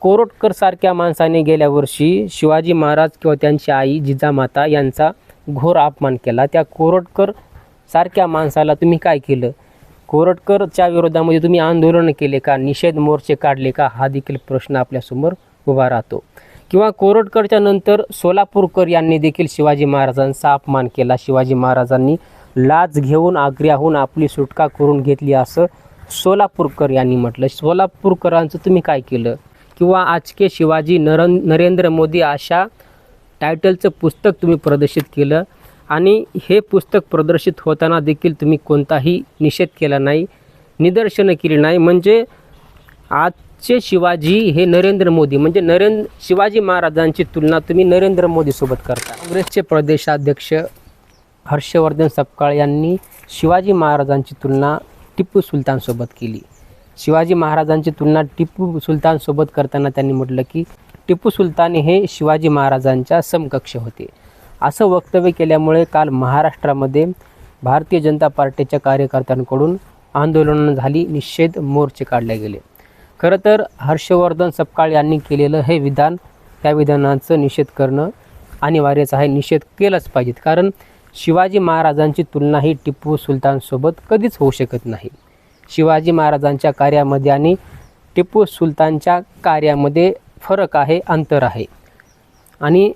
कोरोटकर सारख्या माणसाने गेल्या वर्षी शिवाजी महाराज किंवा त्यांची आई जिजामाता यांचा घोर अपमान केला. त्या कोरोटकर सारख्या माणसाला तुम्ही काय केलं? कोरोटकरच्या विरोधामध्ये तुम्ही आंदोलन केले का? निषेध मोर्चे काढले का? हा देखील प्रश्न आपल्यासमोर उभा राहतो. किंवा कोरोटकरच्या नंतर सोलापूरकर यांनी देखील शिवाजी महाराजांचा अपमान केला. शिवाजी महाराजांनी लाच घेऊन आग्र्याहून आपली सुटका करून घेतली असं सोलापूरकर यांनी म्हटलं. सोलापूरकरांचं तुम्ही काय केलं? किंवा आजके शिवाजी नरेंद्र मोदी अशा टायटलचं पुस्तक तुम्ही प्रदर्शित केलं आणि हे पुस्तक प्रदर्शित होताना देखील तुम्ही कोणताही निषेध केला नाही, निदर्शनं केली नाही. म्हणजे आजचे शिवाजी हे नरेंद्र मोदी म्हणजे शिवाजी महाराजांची तुलना तुम्ही नरेंद्र मोदीसोबत करता. काँग्रेसचे प्रदेशाध्यक्ष हर्षवर्धन सपकाळ यांनी शिवाजी महाराजांची तुलना टिपू सुलतानसोबत केली. शिवाजी महाराजांची तुलना टिपू सुलतानसोबत करताना त्यांनी म्हटलं की टिपू सुलतान हे शिवाजी महाराजांच्या समकक्ष होते. असं वक्तव्य केल्यामुळे काल महाराष्ट्रामध्ये भारतीय जनता पार्टीच्या कार्यकर्त्यांकडून आंदोलनं झाली, निषेध मोर्चे काढले गेले. खरं तर हर्षवर्धन सपकाळ यांनी केलेलं हे विधान, त्या विधानाचं निषेध करणं अनिवार्यच आहे. निषेध केलंच पाहिजेत, कारण शिवाजी महाराजांची तुलना ही टिपू सुलतानसोबत कधीच होऊ शकत नाही. शिवाजी महाराजांच्या कार्यामध्ये आणि टिपू सुलतानच्या कार्यामध्ये फरक आहे, अंतर आहे. आणि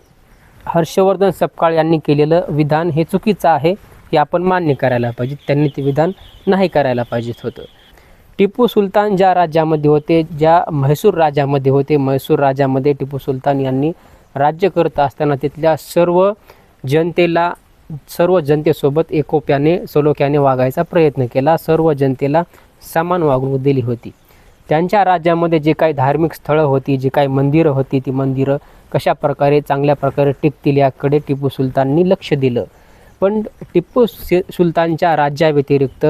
हर्षवर्धन सपकाळ यांनी केलेलं विधान हे चुकीचं आहे, हे आपण मान्य करायला पाहिजे. त्यांनी ते विधान नाही करायला पाहिजेत होतं. टिपू सुलतान ज्या राज्यामध्ये होते, ज्या म्हैसूर राज्यामध्ये होते, म्हैसूर राज्यामध्ये टिपू सुलतान यांनी राज्य करत असताना तिथल्या सर्व जनतेसोबत एकोप्याने सलोख्याने वागायचा प्रयत्न केला. सर्व जनतेला समान वागणूक दिली होती. त्यांच्या राज्यामध्ये जे काही धार्मिक स्थळं होती, जी काही मंदिरं होती, ती मंदिरं कशा प्रकारे चांगल्या प्रकारे टिकतील याकडे टिपू सुलताननी लक्ष दिलं. पण टिपू सुलतानच्या राज्याव्यतिरिक्त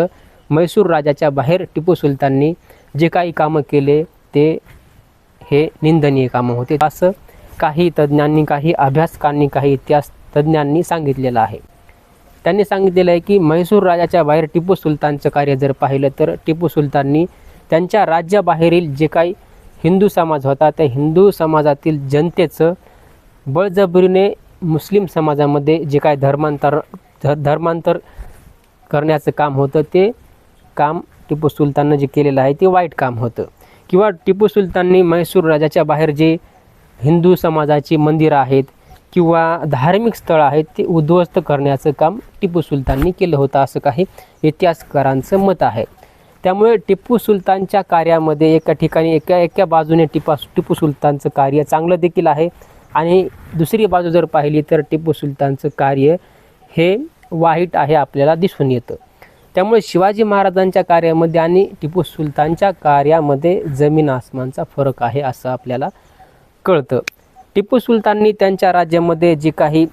म्हैसूर राज्याच्या बाहेर टिपू सुलताननी जे काही कामं केले ते हे निंदनीय कामं होते, असं काही तज्ज्ञांनी, काही अभ्यासकांनी, काही इतिहास तज्ज्ञांनी सांगितलेलं आहे. त्यांनी सांगितलेलं आहे की म्हैसूर राजाच्या बाहेर टिपू सुलतानचं कार्य जर पाहिलं तर टिपू सुलताननी त्यांच्या राज्याबाहेरील जे काही हिंदू समाज होता, त्या हिंदू समाजातील जनतेचं बळजबरीने मुस्लिम समाजामध्ये जे काही धर्मांतर करण्याचं काम होतं, ते काम टिपू सुलताननं जे केलेलं आहे ते वाईट काम होतं. किंवा टिपू सुलताननी म्हैसूर राजाच्या बाहेर जे हिंदू समाजाची मंदिरं आहेत किंवा धार्मिक स्थळं आहेत ते उद्ध्वस्त करण्याचं काम टिपू सुलताननी केलं होतं, असं काही इतिहासकारांचं मत आहे. त्यामुळे टिपू सुलतानच्या कार्यामध्ये एका ठिकाणी एका बाजूने टिपू सुलतानचं कार्य चांगलं देखील आहे आणि दुसरी बाजू जर पाहिली तर टिपू सुलतानचं कार्य हे वाईट आहे, आपल्याला दिसून येतं. त्यामुळे शिवाजी महाराजांच्या कार्यामध्ये आणि टिपू सुलतानच्या कार्यामध्ये जमीन आसमानचा फरक आहे असं आपल्याला कळतं. टिपू सुलताननी त्यांच्या राज्यामध्ये जे काही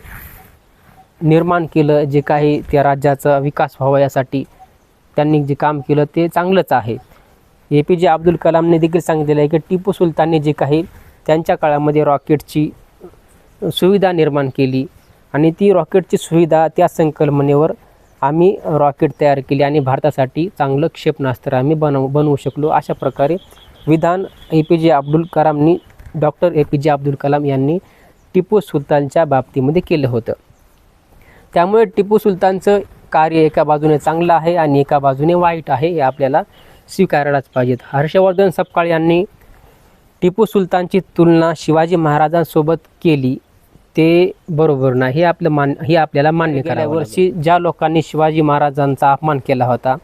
निर्माण केलं, जे काही त्या राज्याचा विकास व्हावा यासाठी त्यांनी जे काम केलं ते चांगलंच आहे. APJ अब्दुल कलामने देखील सांगितलेलं आहे की टिपू सुलतानने जे काही त्यांच्या काळामध्ये रॉकेटची सुविधा निर्माण केली आणि ती रॉकेटची सुविधा त्या संकल्पनेवर आम्ही रॉकेट तयार केली आणि भारतासाठी चांगलं क्षेपणास्त्र आम्ही बनवू शकलो. अशा प्रकारे विधान डॉक्टर APJ अब्दुल कलाम यांनी टिपू सुलतानच्या बाबतीमध्ये केलं होतं. त्यामुळे टिपू सुलतानचं कार्य एका बाजूने चांगलं आहे आणि एका बाजूने वाईट आहे, हे आपल्याला स्वीकारायलाच पाहिजेत. हर्षवर्धन सपकाळ यांनी टिपू सुलतानची तुलना शिवाजी महाराजांसोबत केली ते बरोबर नाही, हे आपल्याला मान्य करावं. गेल्या वर्षी ज्या लोकांनी शिवाजी महाराजांचा अपमान केला होता,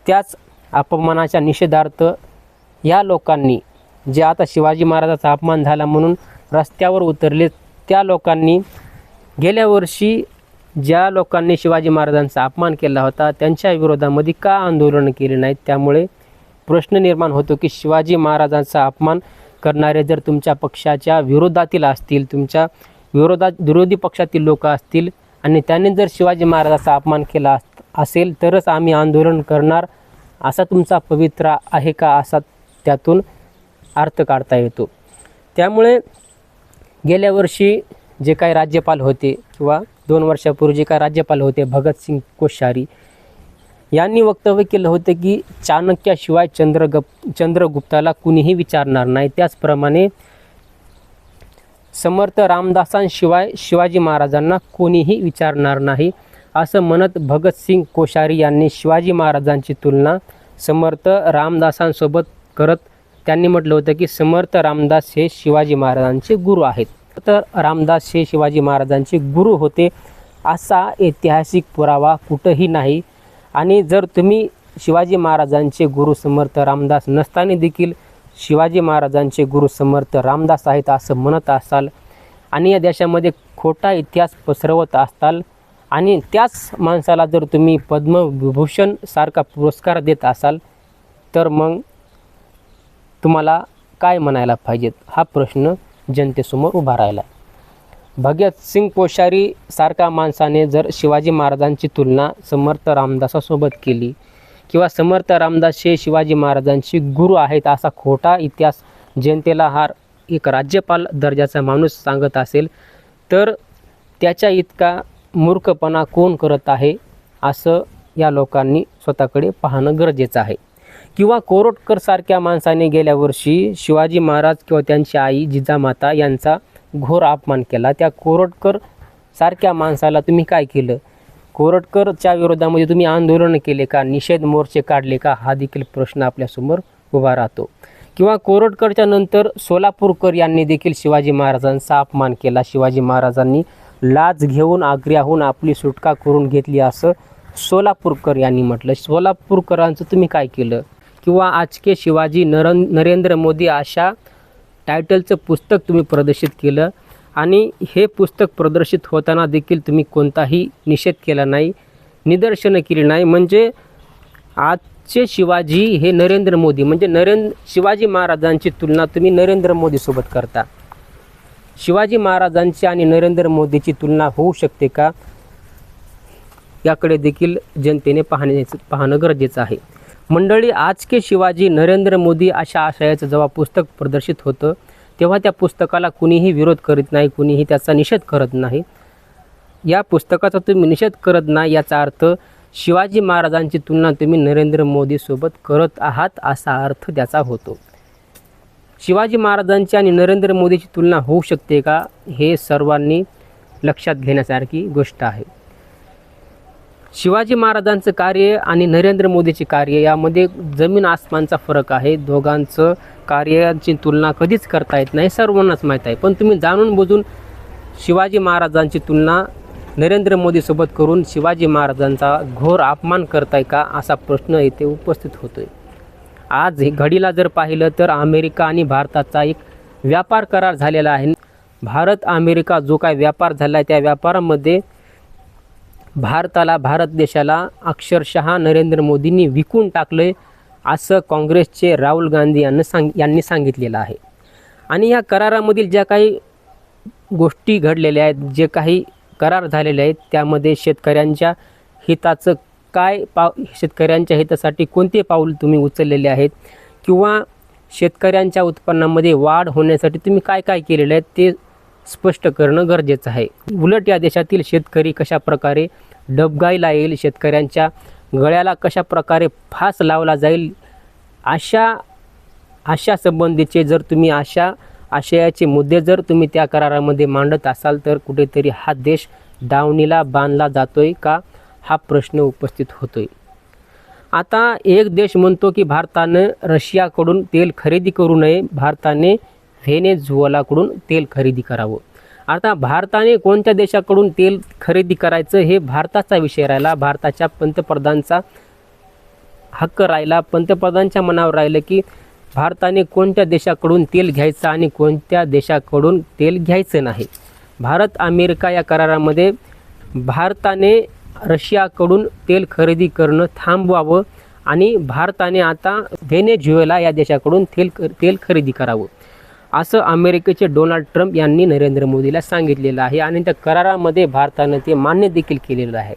त्याच अपमानाच्या निषेधार्थ या लोकांनी जे आता शिवाजी महाराजांचा अपमान झाला म्हणून रस्त्यावर उतरले, त्या लोकांनी गेल्या वर्षी ज्या लोकांनी शिवाजी महाराजांचा अपमान केला होता त्यांच्या विरोधामध्ये का आंदोलन केले नाहीत? त्यामुळे प्रश्न निर्माण होतो की शिवाजी महाराजांचा अपमान करणारे जर तुमच्या पक्षाच्या विरोधातील असतील, तुमच्या विरोधी पक्षातील लोक असतील आणि त्यांनी जर शिवाजी महाराजांचा अपमान केला असेल तरच आम्ही आंदोलन करणार, असा तुमचा पवित्रा आहे का, असा त्यातून अर्थ काढता येतो. त्यामुळे गेल्या वर्षी जे काही राज्यपाल होते किंवा 2 वर्षापूर्वी जे काही राज्यपाल होते भगतसिंग कोश्यारी, यांनी वक्तव्य केलं होतं की चाणक्याशिवाय चंद्रगुप्ताला कुणीही विचारणार नाही, त्याचप्रमाणे समर्थ रामदासांशिवाय शिवाजी महाराजांना कोणीही विचारणार नाही असं म्हणत भगतसिंग कोश्यारी यांनी शिवाजी महाराजांची तुलना समर्थ रामदासांसोबत करत त्यांनी म्हटलं होतं की समर्थ रामदास हे शिवाजी महाराजांचे गुरु आहेत. तर रामदास हे शिवाजी महाराजांचे गुरु होते असा ऐतिहासिक पुरावा कुठंही नाही. आणि जर तुम्ही शिवाजी महाराजांचे गुरु समर्थ रामदास नसताना देखील शिवाजी महाराजांचे गुरु समर्थ रामदास आहेत असं म्हणत असाल आणि या देशामध्ये खोटा इतिहास पसरवत असाल आणि त्याच माणसाला जर तुम्ही पद्मविभूषण सारखा पुरस्कार देत असाल तर मग तुम्हाला काय म्हणायला पाहिजेत हा प्रश्न जनतेसमोर उभा राहिला. भगतसिंग कोश्यारी सारख्या माणसाने जर शिवाजी महाराजांची तुलना समर्थ रामदासासोबत केली किंवा समर्थ रामदास हे शिवाजी महाराजांचे गुरु आहेत असा खोटा इतिहास जनतेला हा एक राज्यपाल दर्जाचा माणूस सांगत असेल तर त्याच्या इतका मूर्खपणा कोण करत आहे असं या लोकांनी स्वतःकडे पाहणं गरजेचं आहे. किंवा कोरोटकर सारख्या माणसाने गेल्या वर्षी शिवाजी महाराज किंवा त्यांची आई जिजामाता यांचा घोर अपमान केला. त्या कोरोटकर सारख्या माणसाला तुम्ही काय केलं? कोरोटकरच्या विरोधामध्ये तुम्ही आंदोलन केले का? निषेध मोर्चे काढले का? हा देखील प्रश्न आपल्यासमोर उभा राहतो. किंवा कोरोटकरच्या नंतर सोलापूरकर यांनी देखील शिवाजी महाराजांचा अपमान केला. शिवाजी महाराजांनी लाच घेऊन आग्र्याहून आपली सुटका करून घेतली असं सोलापूरकर यांनी म्हटलं. सोलापूरकरांचं तुम्ही काय केलं? किंवा आजके शिवाजी नरेंद्र मोदी अशा टायटलचं पुस्तक तुम्ही प्रदर्शित केलं आणि हे पुस्तक प्रदर्शित होताना देखील तुम्ही कोणताही निषेध केला नाही, निदर्शनं केली नाही. म्हणजे आजचे शिवाजी हे नरेंद्र मोदी म्हणजे शिवाजी महाराजांची तुलना तुम्ही नरेंद्र मोदीसोबत करता. शिवाजी महाराजांची आणि नरेंद्र मोदीची तुलना होऊ शकते का? याकडे देखील जनतेने पाहणं गरजेचं आहे. मंडळी, आजके शिवाजी नरेंद्र मोदी अशा आशयाचं जेव्हा पुस्तक प्रदर्शित होतं तेव्हा त्या पुस्तकाला कुणीही विरोध करीत नाही, कुणीही त्याचा निषेध करत नाही. या पुस्तकाचा तुम्ही निषेध करत नाही याचा अर्थ शिवाजी महाराजांची तुलना तुम्ही नरेंद्र मोदीसोबत करत आहात असा अर्थ त्याचा होतो. शिवाजी महाराजांची आणि नरेंद्र मोदीची तुलना होऊ शकते का हे सर्वांनी लक्षात घेण्यासारखी गोष्ट आहे. शिवाजी महाराजांचं कार्य आणि नरेंद्र मोदीचे कार्य यामध्ये जमीन आसमानचा फरक आहे. दोघांचं कार्याची तुलना कधीच करता येत नाही, सर्वांनाच माहीत आहे. पण तुम्ही जाणून बुजून शिवाजी महाराजांची तुलना नरेंद्र मोदीसोबत करून शिवाजी महाराजांचा घोर अपमान करताय का असा प्रश्न इथे उपस्थित होतोय. आज हे घडीला जर पाहिलं तर अमेरिका आणि भारताचा एक व्यापार करार झालेला आहे. भारत अमेरिका जो काय व्यापार झाला आहे त्या व्यापारामध्ये भारत देशाला अक्षरशः नरेंद्र मोदींनी विकून टाकले असं काँग्रेसचे राहुल गांधी यांनी सांगितलेलं आहे. आणि या करारामधील ज्या काही गोष्टी घडलेल्या आहेत, जे काही करार झालेले आहेत त्यामध्ये शेतकऱ्यांच्या हिताचं शेतकऱ्यांच्या हितासाठी कोणते पाऊल तुम्ही उचललेले आहेत किंवा शेतकऱ्यांच्या उत्पन्नामध्ये वाढ होण्यासाठी तुम्ही काय काय केलेलं आहे ते स्पष्ट करणं गरजेचं आहे. उलट या देशातील शेतकरी कशा प्रकारे डबघाईला येईल, शेतकऱ्यांच्या गळ्याला कशा प्रकारे फास लावला जाईल अशा संबंधीचे जर तुम्ही अशा आशयाचे मुद्दे जर तुम्ही त्या करारामध्ये मांडत असाल तर कुठेतरी हा देश दावणीला बांधला जातोय का हा प्रश्न उपस्थित होतोय. आता एक देश म्हणतो की भारतानं रशियाकडून तेल खरेदी करू नये, भारताने व्हेनेझुएलाकडून तेल खरेदी करावं. आता भारताने कोणत्या देशाकडून तेल खरेदी करायचं हे भारताचा विषय राहिला, भारताच्या पंतप्रधानांचा हक्क राहिला. पंतप्रधानांच्या मनावर राहिलं की भारताने कोणत्या देशाकडून तेल घ्यायचं आणि कोणत्या देशाकडून तेल घ्यायचं नाही. भारत अमेरिका या करारामध्ये भारताने रशियाकडून तेल खरेदी करणं थांबवावं आणि भारताने आता व्हेनेझुएला या देशाकडून तेल खरेदी करावं असं अमेरिकेचे डोनाल्ड ट्रम्प यांनी नरेंद्र मोदीला सांगितलेलं आहे आणि त्या करारामध्ये भारतानं ते मान्य देखील केलेलं आहे.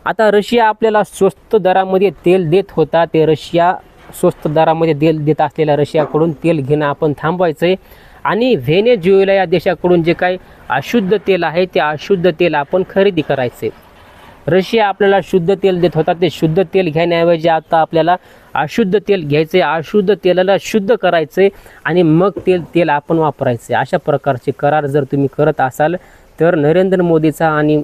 आता रशिया आपल्याला स्वस्त दरामध्ये तेल देत होता, ते रशिया स्वस्त दरामध्ये तेल देत असलेल्या रशियाकडून तेल घेणं आपण थांबवायचं आहे आणि व्हेनेझुएला या देशाकडून जे काही अशुद्ध तेल आहे ते अशुद्ध तेल आपण खरेदी करायचे. रशिया आपल्याला शुद्ध तेल देत होता, ते शुद्ध तेल घेण्याऐवजी आता आपल्याला अशुद्ध तेल घ्यायचे, अशुद्ध तेलाला शुद्ध करायचे आणि मग तेल आपण वापरायचे. अशा प्रकारचे करार जर तुम्ही करत असाल तर नरेंद्र मोदीचा आणि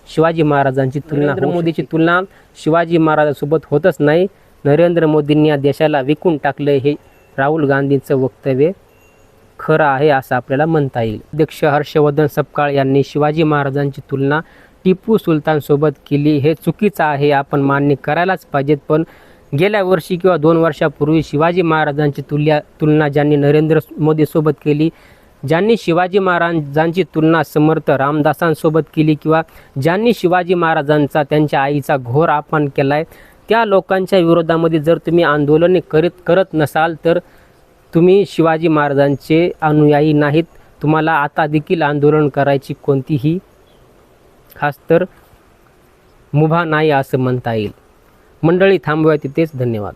शिवाजी महाराजांची तुलना, नरेंद्र मोदीची तुलना शिवाजी महाराजांसोबत होतच नाही. नरेंद्र मोदींनी या देशाला विकून टाकले हे राहुल गांधींचं वक्तव्य खरं आहे असं आपल्याला म्हणता येईल. अध्यक्ष हर्षवर्धन सपकाळ यांनी शिवाजी महाराजांची तुलना टिपू सुलतानसोबत केली, हे चुकीचं आहे, आपण मान्य करायलाच पाहिजेत. पण गेल्या वर्षी किंवा 2 वर्षापूर्वी शिवाजी महाराजांची तुलना ज्यांनी नरेंद्र मोदीसोबत केली, ज्यांनी शिवाजी महाराजांची तुलना समर्थ रामदासांसोबत केली किंवा ज्यांनी शिवाजी महाराजांचा त्यांच्या आईचा घोर अपमान केला आहे, त्या लोकांच्या विरोधामध्ये जर तुम्ही आंदोलने करत नसाल तर तुम्ही शिवाजी महाराजांचे अनुयायी नाहीत. तुम्हाला आता देखील आंदोलन करायची कोणतीही खास तर मुभा नाही असं म्हणता येईल. मंडळी, थांबूया तिथेच. धन्यवाद.